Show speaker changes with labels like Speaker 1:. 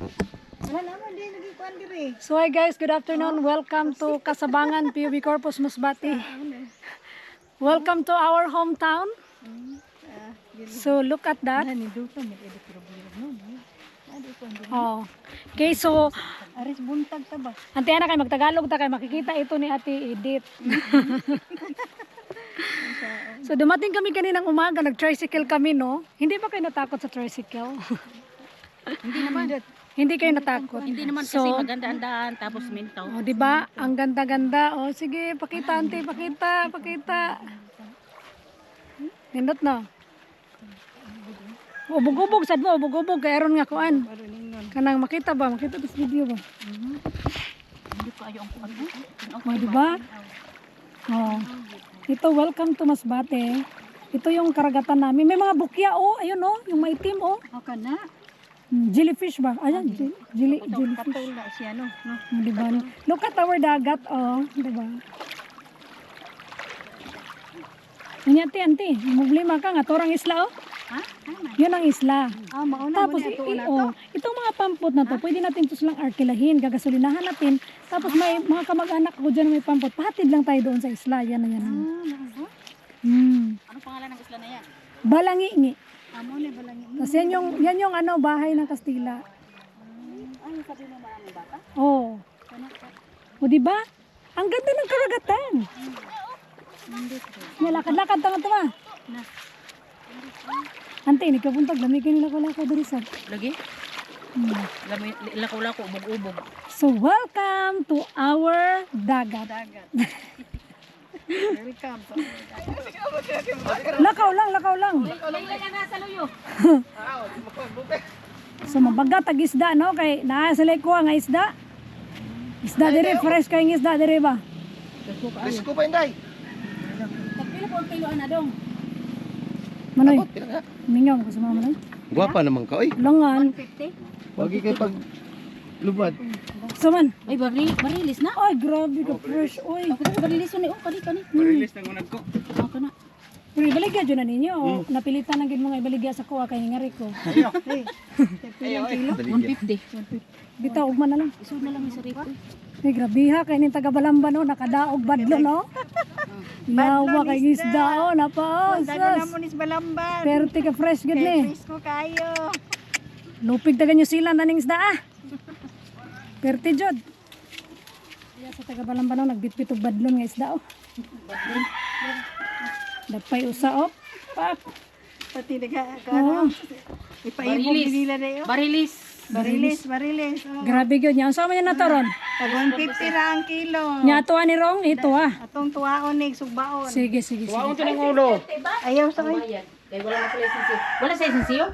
Speaker 1: Wala naman din lagi kuan dire.
Speaker 2: So hi guys, good afternoon. Welcome to Kasabangan, PUB Corpus Masbate. Welcome to our hometown. So look at that. Oh. Okay, so
Speaker 1: Aris buntag ta ba?
Speaker 2: Ante ana kay magtagalog ta kay makikita ito ni Ate Edith. So dumating kami kaninang umaga, nag-tricycle kami, no? Hindi ba kayo natakot sa tricycle?
Speaker 1: Hindi naman.
Speaker 2: Hindi kayo natakot?
Speaker 1: Hindi naman kasi maganda ang daan tapos mintaw.
Speaker 2: Oh, di ba? Ang ganda-ganda. Oh, sige, pakita ante, pakita. Nindot na. Ubog-ubog sad mo, ubog-ubog kay aron nga kuan. Kanang makita ba? Makita sa video ba?
Speaker 1: Hindi ko ayo ang kuan.
Speaker 2: Oh, di ba? Oh. Ito, welcome to Masbate. Ito yung karagatan namin. May mga bukya, oh. Ayun, oh. Yung maitim, oh.
Speaker 1: Aka na.
Speaker 2: Jellyfish ba? Ayan, jellyfish.
Speaker 1: Katol na siya no.
Speaker 2: Di ba? Look at our dagat, oh. Di ba? Ante, problema ka nga. Torang isla, oh.
Speaker 1: Ha?
Speaker 2: Yun ang isla.
Speaker 1: Mauna
Speaker 2: Tapos,
Speaker 1: mo na
Speaker 2: itong mga pampot na to, pwede natin ito silang arkilahin, gagasolinahan natin. Tapos may mga kamag-anak ko dyan may pampot. Pahatid lang tayo doon sa isla. Yan na yan.
Speaker 1: Ano pangalan ng isla na yan?
Speaker 2: Balangi-ngi.
Speaker 1: Amo ni balangi.
Speaker 2: Kasi yan yung ano, bahay ng Kastila.
Speaker 1: Ano sabi mo maraming bata?
Speaker 2: Oh. O diba? Ang ganda ng karagatan. Lakad-lakad tama-tama. Ante, ini kapuntag lamigan nila pala ko diri sa.
Speaker 1: Lagi? Lako-lako, ubog-ubog.
Speaker 2: So welcome to our dagat.
Speaker 1: Welcome.
Speaker 2: Lakaw lang. So mabagat ag isda, no, kay naa sila kuha nga isda. Isda dire, fresh kay isda dire ba?
Speaker 3: Risko pa inday.
Speaker 1: Pagpila po ang kilo na dong.
Speaker 2: Manoy. Mingaw ko sa mga manoy.
Speaker 3: Guwapa naman ka, oy.
Speaker 2: Langan.
Speaker 1: 150?
Speaker 3: Wagi kay pag lubad.
Speaker 2: So man.
Speaker 1: Ay, barilis na.
Speaker 2: Ay, grabe ka fresh, oy.
Speaker 1: Ako sa barilis ni kani.
Speaker 3: Release nang unag ko.
Speaker 1: Ako na.
Speaker 2: Pero ibaligya dyan na ninyo. Napilitan na gid mga ibaligya sa kuha kay ngari ko.
Speaker 3: Ayo.
Speaker 1: Kilo?
Speaker 3: Ayo.
Speaker 1: 150.
Speaker 2: Bitaw ugma na lang.
Speaker 1: Isod na lang sa ripo.
Speaker 2: Ay, grabe ha, kay ning taga Balamba, no, nakadaog badlo, no? Yawa kay isda, oh, napaos.
Speaker 1: Nis balamban.
Speaker 2: Perti ka fresh gid ni.
Speaker 1: Frisco kayo.
Speaker 2: Lupig taga New Zealand na ning isda, ah. Perti jod. Kaya sa taga Balamba, no, nagbitbit og badlon nga isda, oh. Dapay usa, oh. Pak.
Speaker 1: Pati naga
Speaker 2: Oh.
Speaker 1: ipaibog nila na yun. Barilis. Oh.
Speaker 2: Grabe gyud nya. Unsa man yan nataron?
Speaker 1: Pag 150 ra ang kilo.
Speaker 2: Nya ato ani rong ito, ah.
Speaker 1: Atong tuwaon nig sugbaon.
Speaker 2: Sige.
Speaker 3: Waon to ng ulo.
Speaker 1: Ayaw sa kayo.
Speaker 4: Wala sa lisensiyo. Wala sa lisensiyo?